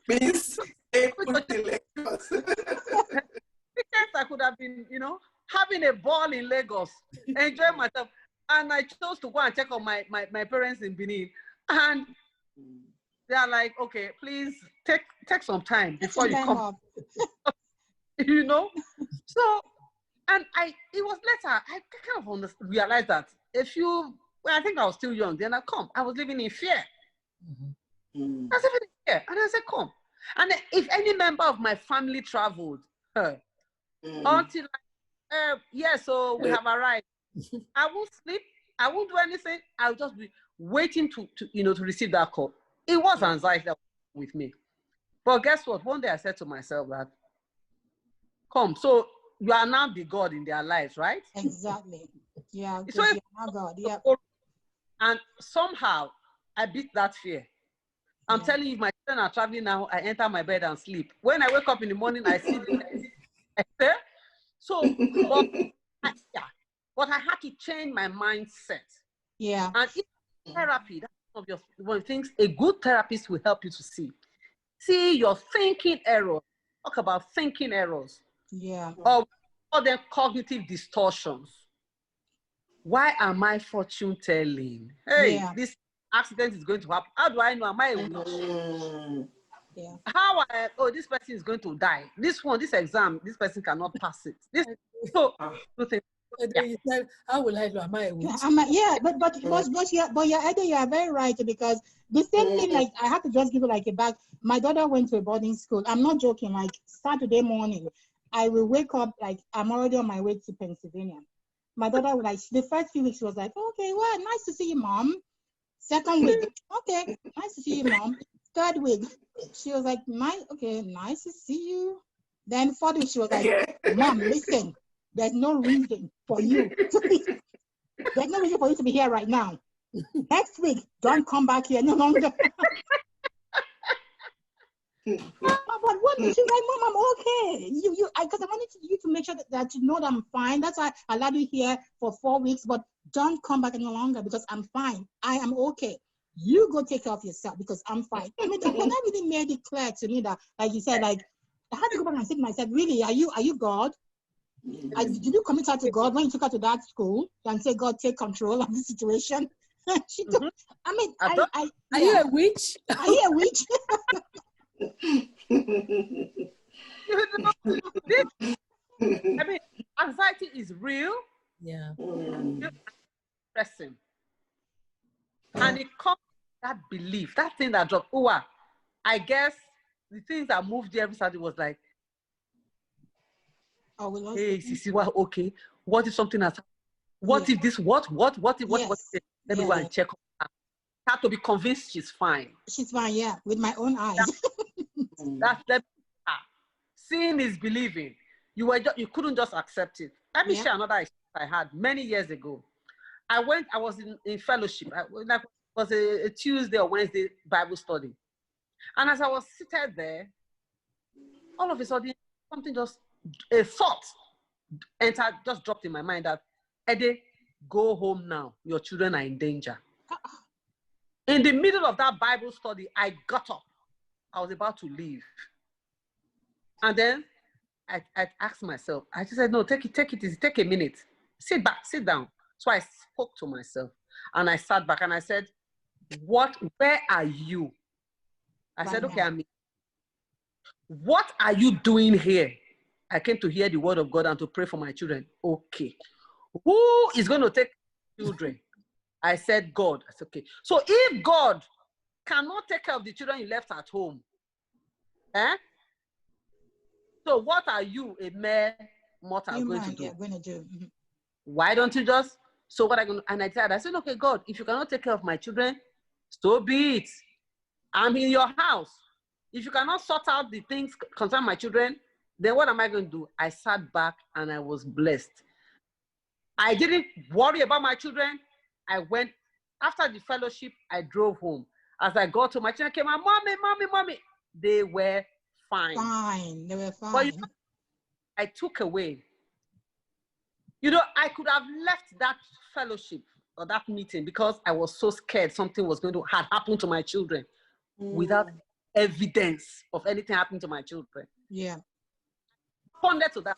Means Lagos. I could have been, having a ball in Lagos, enjoying myself. And I chose to go and check on my parents in Benin. And they are like, okay, please take some time before you come. So, and it was later, I kind of realized that I think I was still young, then I was living in fear. I was living in fear. And I said, come. And if any member of my family traveled, until so we have arrived. I won't sleep. I won't do anything. I'll just be waiting to receive that call. It was anxiety with me. But guess what? One day I said to myself that, come, so you are now the God in their lives, right? Exactly. Yeah. So you're now God. Yeah. And somehow I beat that fear. I'm telling you, if my children are traveling now, I enter my bed and sleep. When I wake up in the morning, I see them. So, but I had to change my mindset. Yeah. And therapy, that's one of the things a good therapist will help you to see. See your thinking errors. Talk about thinking errors. Yeah. Or then cognitive distortions. Why am I fortune telling? Hey, this accident is going to happen. How do I know? Am I a witch? Yeah. This person is going to die. This exam, this person cannot pass it. You said, how will I know? Am I a witch? But you are very right, because the same thing, like, I have to just give you like a back. My daughter went to a boarding school. I'm not joking. Like, Saturday morning, I will wake up, like, I'm already on my way to Pennsylvania. My daughter, like, the first few weeks, she was like, okay, well, nice to see you, Mom. Second week, okay, nice to see you, Mom. Third week, she was like, nice to see you. Then fourth week, she was like, Mom, listen, there's no reason for you. There's no reason for you to be here right now. Next week, don't come back here no longer. But what she's like, Mom, I'm okay. Because I wanted you to make sure that you know that I'm fine. That's why I allowed you here for 4 weeks, but don't come back any longer because I'm fine. I am okay. You go take care of yourself because I'm fine. I mean, that really made it clear to me that, like you said, like, I had to go back and say to myself, really, are you God? Did you commit her to God when you took her to that school and say, God, take control of the situation? She took, I mean, are you a witch? Are you a witch? I mean, anxiety is real. Yeah. Pressing. And it comes from that belief, that thing that dropped. I guess the things that moved every Saturday was like, hey, Sisi, okay. What if something has happened? What if this, what if, let me go and check on her. I have to be convinced she's fine. She's fine, yeah, with my own eyes. That's seeing is believing. You couldn't just accept it. Let me share another experience I had many years ago. I was in fellowship. It was a Tuesday or Wednesday Bible study. And as I was seated there, all of a sudden, a thought just dropped in my mind that, Ede, go home now. Your children are in danger. In the middle of that Bible study, I got up. I was about to leave. And then I asked myself, I just said, no, take it easy, take a minute. Sit back, sit down. So I spoke to myself and I sat back and I said, where are you? I said, okay, I'm here. What are you doing here? I came to hear the word of God and to pray for my children. Okay. Who is going to take children? I said, God. I said, okay. So if God cannot take care of the children you left at home, so what are you, a mere mortal, going to do? Going to do. Mm-hmm. Why don't you just, so what I going to, and I said, okay, God, if you cannot take care of my children, so be it. I'm in your house. If you cannot sort out the things concerning my children, then what am I going to do? I sat back and I was blessed. I didn't worry about my children. I went, after the fellowship, I drove home. As I got to my children, came out, mommy. They were fine. They were fine. But I took away. I could have left that fellowship or that meeting because I was so scared something was going to have happened to my children without evidence of anything happening to my children. Yeah. Responded to that,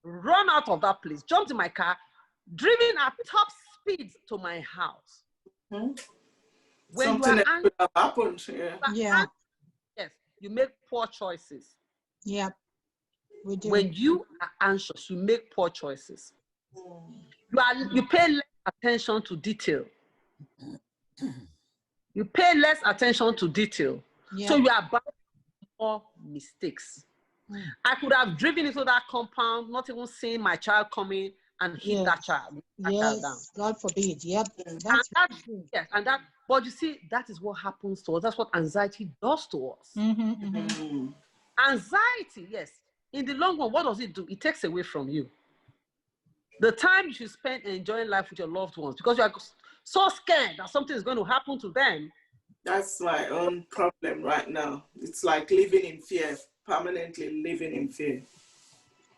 run out of that place, jumped in my car, driven at top speed to my house. Hmm? When Something you are that could have happened. Yeah. Yeah. yes, you make poor choices. Yeah. We do. When you are anxious, you make poor choices. You pay less attention to detail. You pay less attention to detail. Yeah. So you are bound to more mistakes. I could have driven into that compound, not even seeing my child coming and hit that child. Child down. God forbid. Yep. But you see, that is what happens to us. That's what anxiety does to us. Anxiety, yes. In the long run, what does it do? It takes away from you the time you should spend enjoying life with your loved ones, because you are so scared that something is going to happen to them. That's my own problem right now. It's like living in fear, permanently living in fear.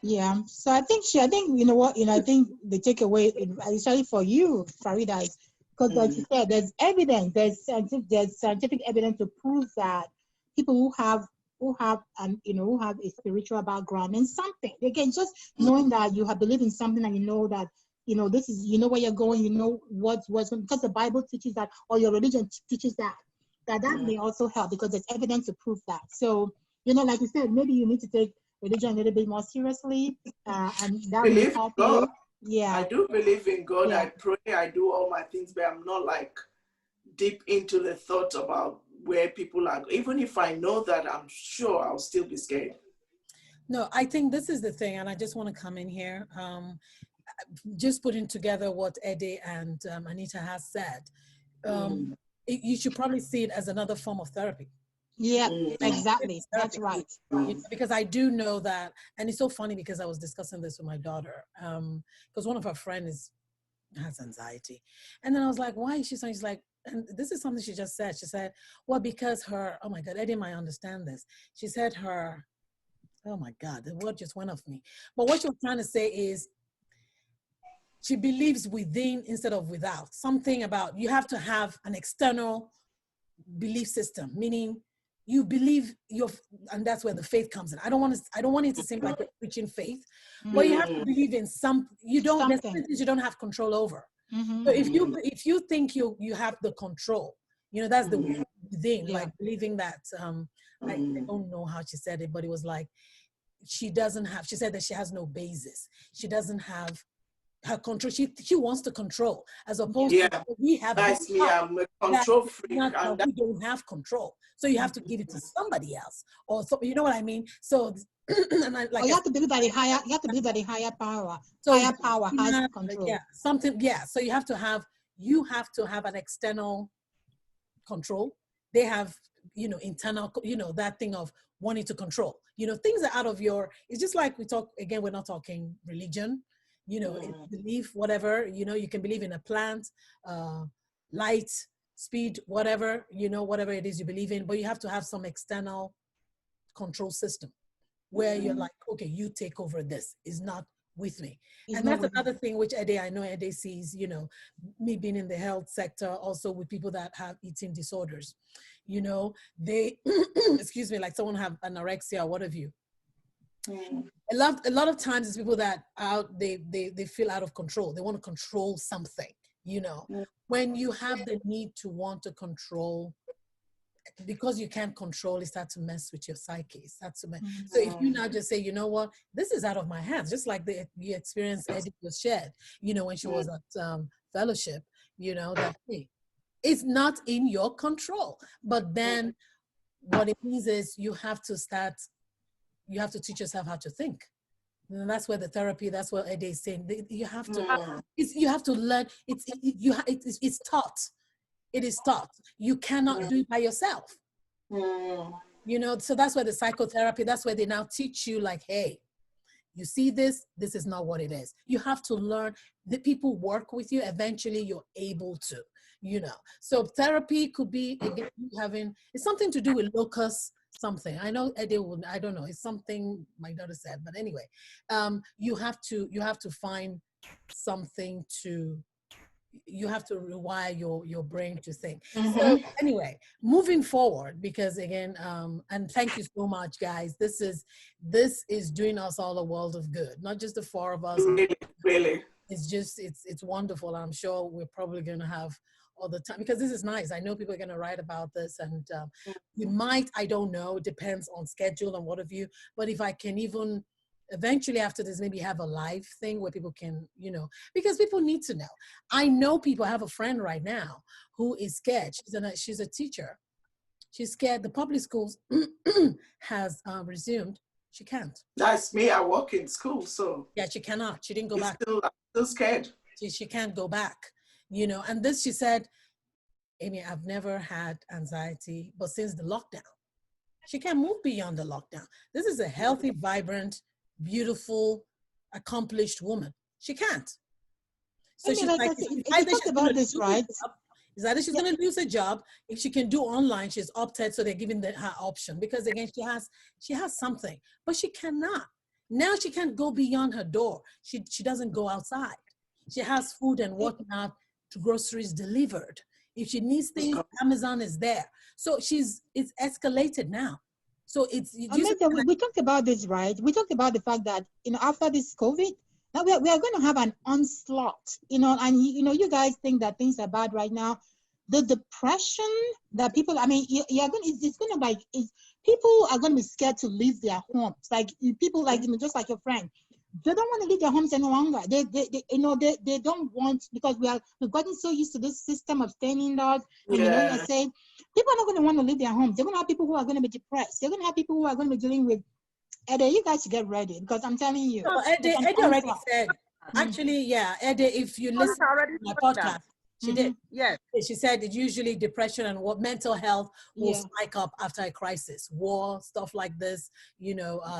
Yeah. So I think you know what, I think the takeaway, especially for you, Farida, is because like you said, there's evidence, there's scientific evidence to prove that people who have a spiritual background in something, again, just knowing that you have believed in something, and you know that this is, where you're going, what's because the Bible teaches that, or your religion teaches that may also help, because there's evidence to prove that. So like you said, maybe you need to take religion a little bit more seriously, and that will help you. Yeah, I do believe in God. Yeah. I pray, I do all my things, but I'm not like deep into the thought about where people are. Even if I know that, I'm sure I'll still be scared. No, I think this is the thing, and I just want to come in here, just putting together what Ede and Anita has said. You should probably see it as another form of therapy. Yeah, exactly. That's right. Because I do know that, and it's so funny because I was discussing this with my daughter, because one of her friends has anxiety, and then I was like, why is she so? She's like, and this is something she just said. She said, well, because her, oh my God, Eddie might understand this. She said her, oh my God, the word just went off me. But what she was trying to say is, she believes within instead of without. Something about, you have to have an external belief system, meaning you believe and that's where the faith comes in. I don't want it to seem like you're preaching faith, but you have to believe in there's things you don't have control over. So if you think you have the control, that's the within, like believing that, I don't know how she said it, but it was like, she said that she has no basis. She doesn't have her control. She wants to control, as opposed to we have. That's me. I'm a control freak. We don't have control, so you have to give it to somebody else, or so. You know what I mean? So, and you have to believe that the higher. You have to believe that the higher power. So higher power has control. Yeah, something. Yeah. So you have to have an external control. They have, internal. That thing of wanting to control. Things are out of your. It's just like we talk again. We're not talking religion. Belief, whatever, you can believe in a plant, light, speed, whatever, whatever it is you believe in, but you have to have some external control system where you're like, okay, you take over this, is not with me. And that's another thing which I know Ede sees, me being in the health sector, also with people that have eating disorders, they, excuse me, like someone have anorexia or what have you. A lot of times it's people that they feel out of control. They want to control something, when you have the need to want to control, because you can't control, it starts to mess with your psyche. So if you now just say, you know what, this is out of my hands, just like the experience Eddie was shared, when she was at fellowship, that hey, it's not in your control. But then what it means is you have to teach yourself how to think. And that's where the therapy, that's what Ede is saying. You have to learn. It's taught. It is taught. You cannot do it by yourself. So that's where the psychotherapy, that's where they now teach you like, hey, you see this is not what it is. You have to learn. The people work with you. Eventually you're able to, So therapy could be, again, it's something to do with locus something. I know Ede would, I don't know, it's something my daughter said, but anyway, you have to find something to, you have to rewire your brain to think. So anyway, moving forward, because again, and thank you so much, guys. This is doing us all a world of good, not just the four of us. Really. It's wonderful. I'm sure we're probably going to have all the time, because this is nice. I know people are going to write about this, and we might, I don't know, depends on schedule and what have you, but if I can even eventually after this maybe have a live thing where people can, because people need to know. I know people. I have a friend right now who is scared. She's a teacher. She's scared. The public schools has resumed. She can't. That's me. I work in school, so yeah, she cannot. She didn't go back. I'm still scared. She can't go back. And this, she said, Amy, I've never had anxiety, but since the lockdown, she can't move beyond the lockdown. This is a healthy, vibrant, beautiful, accomplished woman. She can't. So she's like, talked about this, right? Is either she's going to lose a job. If she can do online, she's opted, so they're giving her option, because again, she has something, but she cannot. Now she can't go beyond her door. She doesn't go outside. She has food and whatnot, to groceries delivered. If she needs things, Amazon is there. So it's escalated now. So we talked about this, right? We talked about the fact that, after this COVID, now we are going to have an onslaught, and you guys think that things are bad right now. The depression that people, people are going to be scared to leave their homes. Like people, just like your friend, they don't want to leave their homes any longer. They don't want, because we've gotten so used to this system of staying indoors. And you're saying people are not going to want to leave their homes. They're going to have people who are going to be depressed. They're going to have people who are going to be dealing with. Ede, you guys should get ready, because I'm telling you. No, Ede already said. Actually, yeah, Ede, if you listen to my podcast, she did. Yes. She said it usually depression and mental health will spike up after a crisis, war, stuff like this,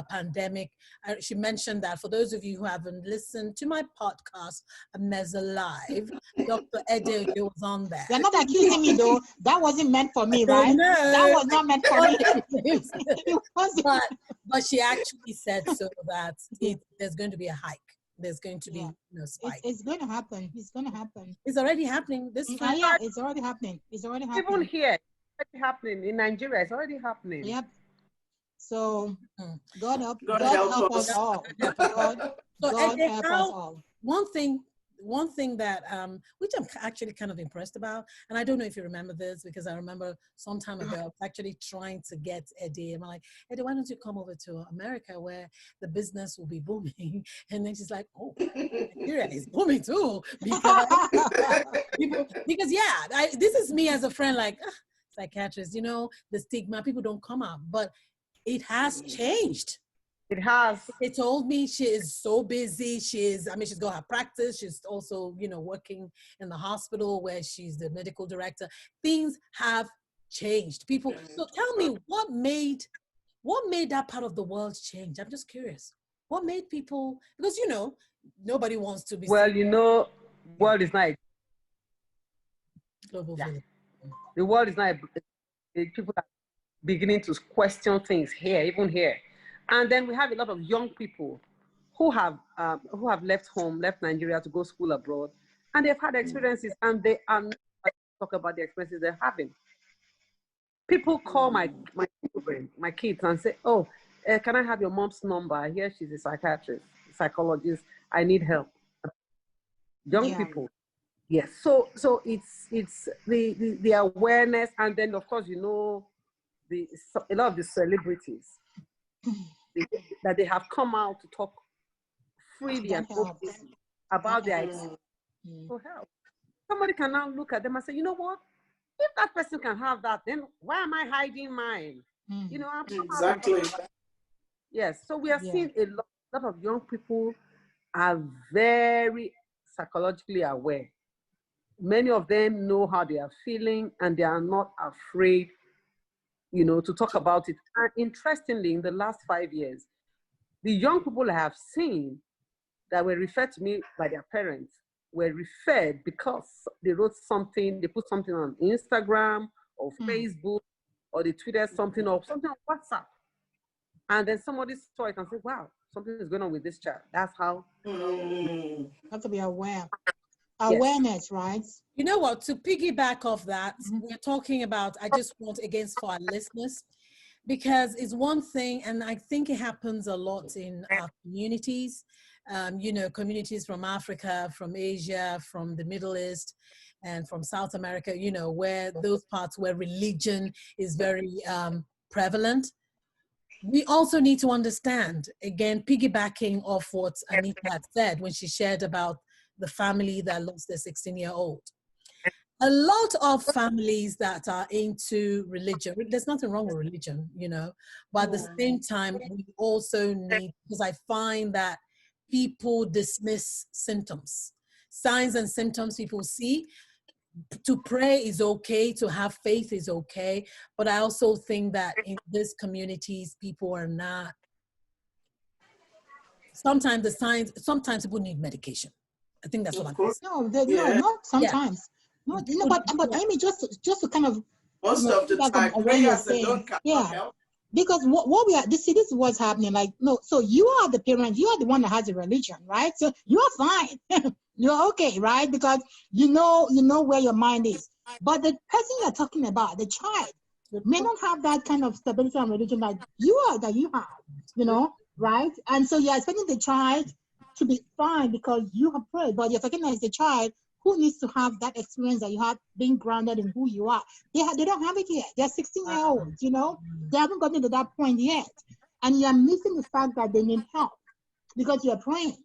pandemic. She mentioned that. For those of you who haven't listened to my podcast, Meza Live, Dr. Ede Ojo was on there. You're not accusing me though. That wasn't meant for me, right? No. That was not meant for me. But she actually said so that there's going to be a hike. There's going to be spike. It's going to happen. It's going to happen. It's already happening. It's already happening. It's already happening. Even here, it's already happening. In Nigeria, it's already happening. Yep. So God help us all. God help us all. One thing that which I'm actually kind of impressed about, and I don't know if you remember this, because I remember some time ago I was actually trying to get Ede, and I'm like, Ede, why don't you come over to America where the business will be booming? And then she's like, oh, Nigeria is booming too, because this is me as a friend, like psychiatrist, the stigma, people don't come out, but it has changed. It has. They told me she is so busy. She's got her practice. She's also, working in the hospital where she's the medical director. Things have changed. People, so tell me, what made that part of the world change? I'm just curious. What made people, because, nobody wants to be. Well, world is not global village. The world is not, people are beginning to question things here, even here. And then we have a lot of young people who have left home, left Nigeria to go school abroad, and they've had experiences, and they are not talk about the experiences they're having. People call my children, my kids, and say, "Oh, can I have your mom's number? Here, she's a psychiatrist, psychologist. I need help." Young people, yes. So it's the awareness, and then of course a lot of the celebrities. That they have come out to talk freely and openly about their experience for help. Somebody can now look at them and say, you know what? If that person can have that, then why am I hiding mine? I'm exactly. Yes. So we are seeing a lot of young people are very psychologically aware. Many of them know how they are feeling, and they are not afraid to talk about it. And interestingly, in the last 5 years, the young people I have seen that were referred to me by their parents were referred because they wrote something, they put something on Instagram or Facebook, or they tweeted something or something on WhatsApp. And then somebody saw it and said, wow, something is going on with this child. That's how. Have to be aware. Awareness, right? You know what? To piggyback off that, we're talking about, I just want, again, for our listeners, because it's one thing, and I think it happens a lot in our communities, you know, communities from Africa, from Asia, from the Middle East, and from South America, you know, where those parts where religion is very prevalent. We also need to understand, again, piggybacking off what Anita had said when she shared about the family that lost their 16-year-old. A lot of families that are into religion, there's nothing wrong with religion, you know, but at the same time, we also need, because I find that people dismiss symptoms, signs and symptoms people see. To pray is okay, to have faith is okay, but I also think that in these communities, people are not, sometimes the signs, sometimes people need medication. I think that's what I'm saying. No, not sometimes. No, you know, but Amy, just to kind of most of the time, prayers alone cannot help. Because what we are, this is what's happening. Like, no, so you are the parent, you are the one that has a religion, right? So you're fine. You're okay, right? Because you know where your mind is. But the person you're talking about, the child, may not have that kind of stability and religion that you have, you know, right? And so you're expecting the child to be fine because you have prayed, but you're talking as the child who needs to have that experience that you have, being grounded in who you are. They don't have it yet. They're 16-year-olds, you know? They haven't gotten to that point yet. And you're missing the fact that they need help because you're praying.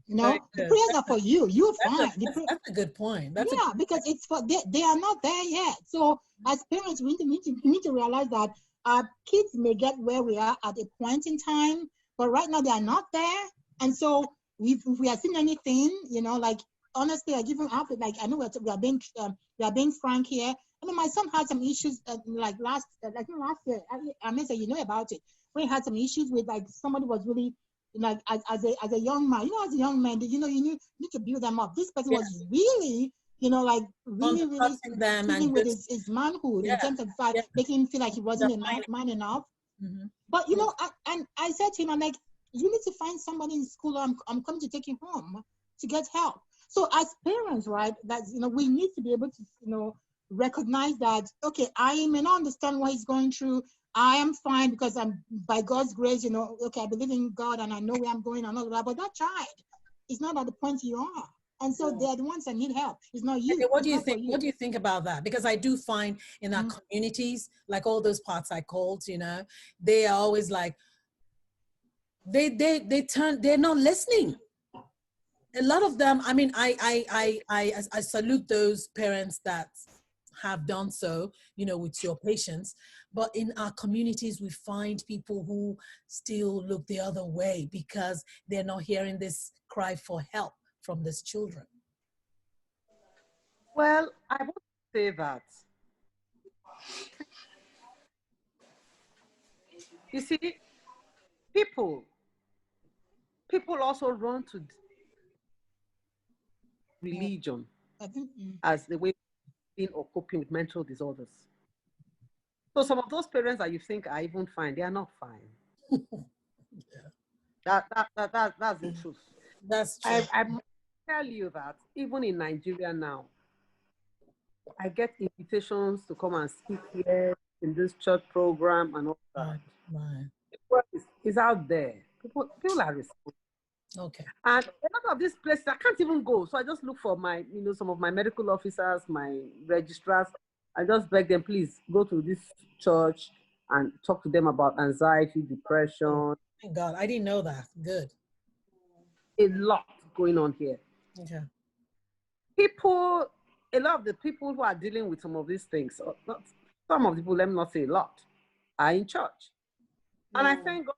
You know, the prayers are for you. You're fine. That's a good point. Because it's for they are not there yet. So as parents, we need to realize that our kids may get where we are at a point in time, but right now they are not there. And so if we are seeing anything, you know, like honestly, I give him half. Like I know we are being frank here. I mean, my son had some issues like last year. I mean, you know about it. We had some issues with like somebody was really. Like as a young man, you know, as a young man, you know, you need to build them up. This person was really, you know, like really dealing with his manhood in terms of making him feel like he wasn't a man enough. But you know, I said to him, I'm like, you need to find somebody in school. I'm coming to take you home to get help. So as parents, right, that you know, we need to be able to, you know, recognize that okay, I may not understand what he's going through. I am fine because I'm, by God's grace, you know, okay, I believe in God and I know where I'm going and all that, but that child is not at the point you are. And so they're the ones that need help. It's not you. Okay, what do you think? What do you think about that? Because I do find in our communities, like all those parts I called, you know, they are always like, they're not listening. A lot of them, I mean, I salute those parents that have done so, you know, with your patients. But in our communities, we find people who still look the other way because they're not hearing this cry for help from these children. Well, I would say that, you see, people also run to religion as the way of dealing or coping with mental disorders. So some of those parents that you think are even fine, they are not fine. That's the truth. That's true. I must tell you that even in Nigeria now, I get invitations to come and speak here in this church program and all that. It's out there. People are responding. Okay. And a lot of these places I can't even go. So I just look for my, you know, some of my medical officers, my registrars. I just beg them, please go to this church and talk to them about anxiety, depression. Thank God, I didn't know that. Good. A lot going on here. Okay. A lot of the people who are dealing with some of these things, some of the people, let me not say a lot, are in church. And I thank God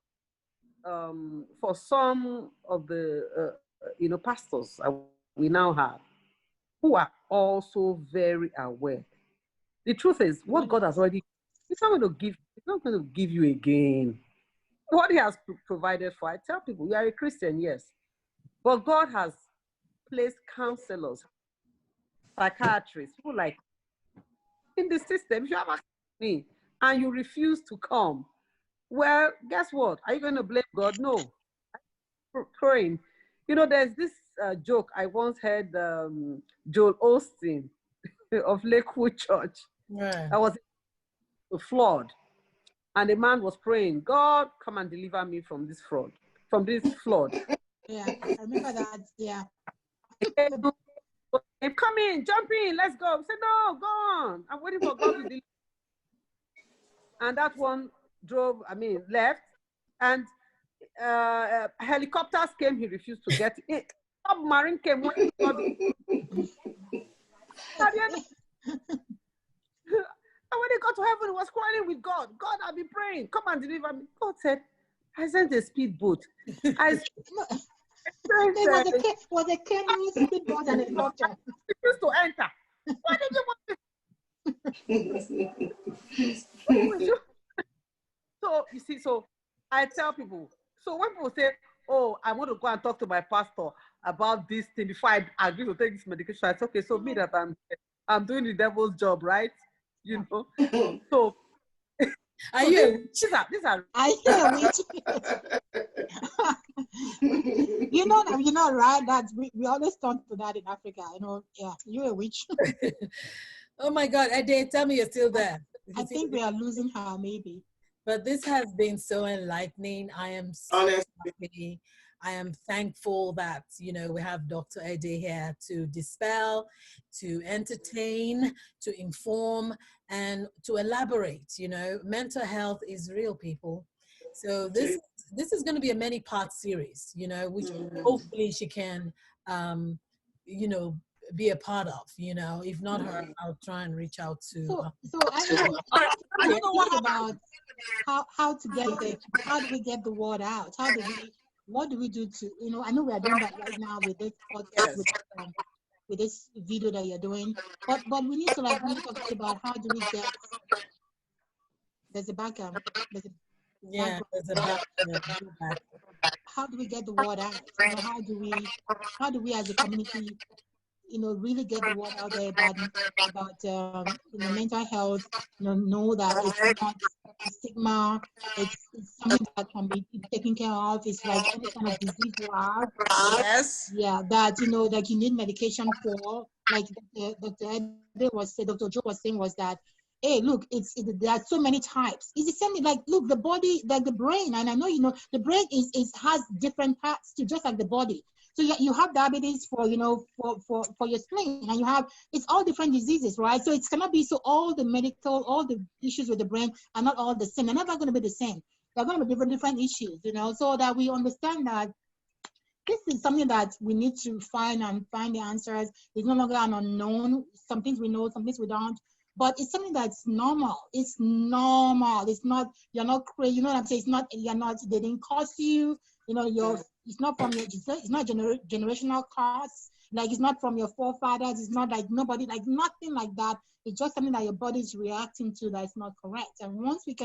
for some of the, you know, pastors we now have who are also very aware. The truth is, what God has already, it's not going to give you again. What he has provided for, I tell people, you are a Christian, yes, but God has placed counselors, psychiatrists, people like in the system. If you have asked me and you refuse to come, well, guess what? Are you going to blame God? No. Praying. You know, there's this joke. I once heard Joel Osteen of Lakewood Church. Yeah. I was flawed, and the man was praying, God, come and deliver me from this fraud, from this flood. Yeah, I remember that. Yeah. Come in, jump in, let's go. I said, no, go on. I'm waiting for God to deliver. And that one left, and helicopters came, he refused to get it. Submarine came when he got it. And when he got to heaven, he was crying with God. God, I've been praying. Come and deliver me. God said, I sent a speedboat. It was a canoe, speedboat, and a helicopter. Refused to enter. What did you want? So, you see, so I tell people, so when people say, oh, I want to go and talk to my pastor about this thing before I agree to take this medication, I say, okay, so me that I'm doing the devil's job, right? You know? So, are you? These are I hear which. you know, right? That we always turn to that in Africa. You know, yeah, you're a witch. Oh my God, Ede, tell me you're still there. I think we are losing her, maybe. But this has been so enlightening. I am so happy. I am thankful that, you know, we have Dr. Ede here to dispel, to entertain, to inform, and to elaborate. You know, mental health is real, people. So this is going to be a many-part series, you know, which hopefully she can, you know, be a part of, you know. If not her, I'll try and reach out to. So I don't know what about how to get how do we get the word out? What do we do to, you know, I know we are doing that right now with this podcast, with this video that you're doing, but we need to like really talk about how do we get, there's a background, there's a background. How do we get the word out? You know, how do we as a community, you know, really get the word out there about you know, mental health, you know that it's not a stigma, it's something that can be taken care of. It's like any kind of disease you have. Yes. Yeah, that, you know, like you need medication for, like Dr. Ojo was saying was that, hey, look, there are so many types. It's the same, like, look, the body, like the brain, and I know, you know, the brain has different parts too, just like the body. So you have diabetes for, you know, for your spleen, and you have, it's all different diseases, right? So it's gonna be, so all the issues with the brain are not all the same. They're never gonna be the same. They're gonna be different issues, you know, so that we understand that this is something that we need to find the answers. It's no longer an unknown. Some things we know, some things we don't. But it's something that's normal. It's normal. It's not, you're not crazy. You know what I'm saying? It's not, they didn't cause you. You know, it's not from your, it's not generational cause. Like, it's not from your forefathers. It's not like nobody, like nothing like that. It's just something that your body is reacting to that's not correct. And once we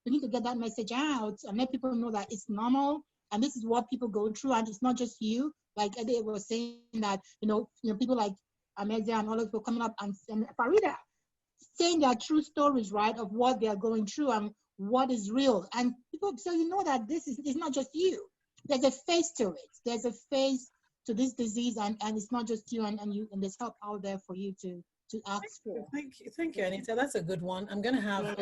need to get that message out and let people know that it's normal and this is what people go through, and it's not just you. Like Ede was saying that, you know, people like Amelia and all those people coming up and Farida saying their true stories, right, of what they are going through and what is real. And people, so you know that it's not just you. There's a face to it. There's a face to this disease, and it's not just you, and there's help out there for you to ask for. Thank you, Anita. That's a good one. I'm gonna have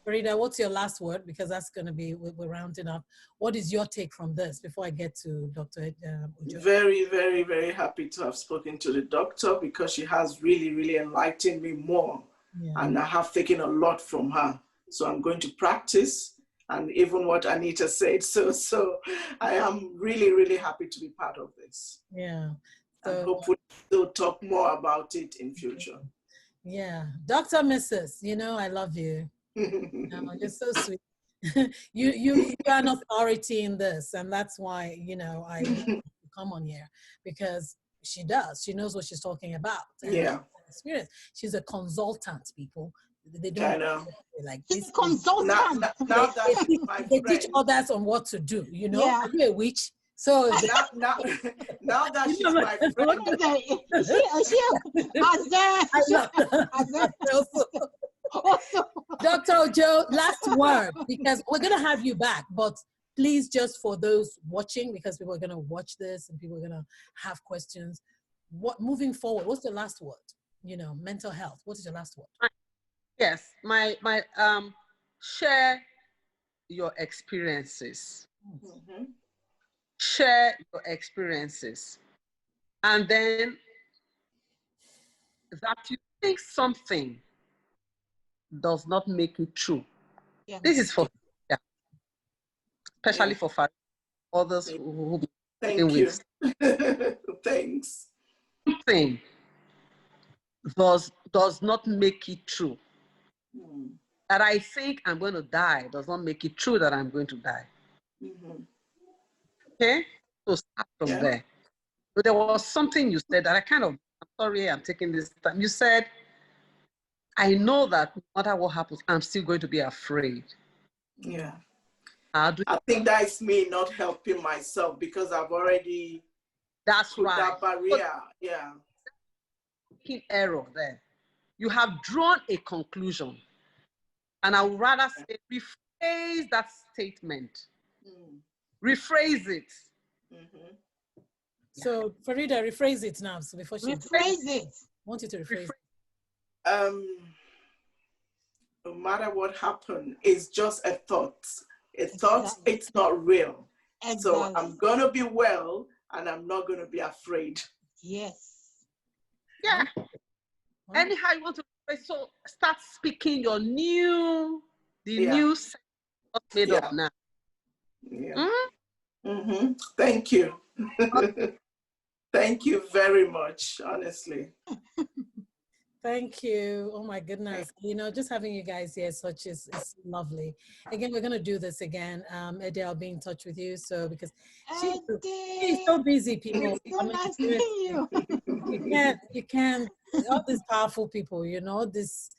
Farida, what's your last word? Because that's gonna be, we're rounding up. What is your take from this before I get to Dr. Ojo? Very, very, very happy to have spoken to the doctor, because she has really, really enlightened me more. Yeah. And I have taken a lot from her. So I'm going to practice, and even what Anita said. So I am really, really happy to be part of this. Yeah. So, and hopefully we'll talk more about it in future. Yeah. Dr. Mrs., you know, I love you. You're so sweet. you are an authority in this, and that's why, you know, I come on here, because she knows what she's talking about. Yeah. Experience. She's a consultant, people. They don't, I know. Like this consultant. Now that she's my they friend. teach others on what to do, you know. Yeah. Are you a witch? So now that she's my friend. Dr. Ojo, last word, because we're gonna have you back, but please, just for those watching, because people are going to watch this and people are going to have questions, moving forward, what's the last word? You know, mental health. What is your last word? Yes, my share your experiences. Mm-hmm. Share your experiences. And then that you think something does not make it true. Yeah. This is for, especially for others who Thank you. Thanks. Something does not make it true. That I think I'm going to die does not make it true that I'm going to die. Okay? So start from there. So there was something you said that I'm sorry I'm taking this time. You said, I know that no matter what happens, I'm still going to be afraid. Yeah. I think that's me not helping myself because I've already put that barrier. Yeah. Error there. You have drawn a conclusion. And I would rather say, rephrase that statement. Rephrase it. So, Farida, rephrase it now. So before she rephrase it. I want you to rephrase it. No matter what happened, it's just a thought. A thought, it's not real. Exactly. So I'm going to be well and I'm not going to be afraid. Yes. Yeah. Anyhow you want to, so start speaking your new sense made up now. Yeah. Thank you. Thank you very much, honestly. Thank you. Oh my goodness. You know, just having you guys here is lovely. Again, we're going to do this again. Ede, I'll be in touch with you. So, because she's so busy, people. It's so nice seeing you. You can't, all these powerful people, you know, these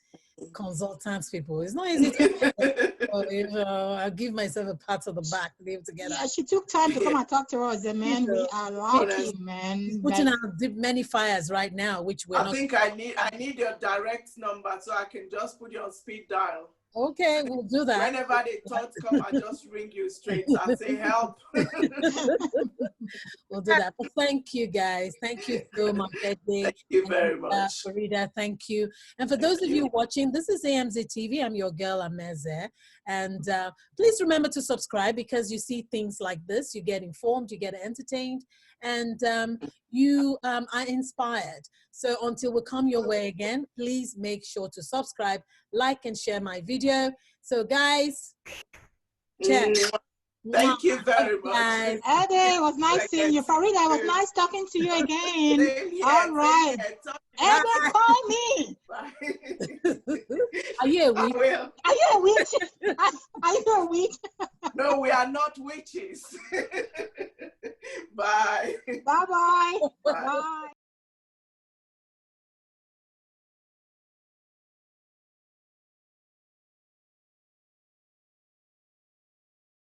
consultants people. It's not easy to you know, I'll give myself a pat on the back to be able to get out. Yeah, she took time to come and talk to us, man. We are lucky, man. She's putting out many fires right now, which we're I think I need your direct number so I can just put you on speed dial. Okay, we'll do that. Whenever the thoughts come, I just ring you straight and say help. We'll do that. But thank you, guys. Thank you so much, Ede. Thank you very much. Farida, thank you. And for those of you watching, this is AMZ TV. I'm your girl, Ameze. And please remember to subscribe because you see things like this. You get informed, you get entertained, and you are inspired. So until we come your way again, please make sure to subscribe, like, and share my video. So guys, cheers. Thank you very much. Ede, it was nice seeing you. Farida, it was nice talking to you again. All right. Ede, call me. Are you a witch? Are you a witch? Are you a witch? No, we are not witches. Bye. Bye-bye. Bye.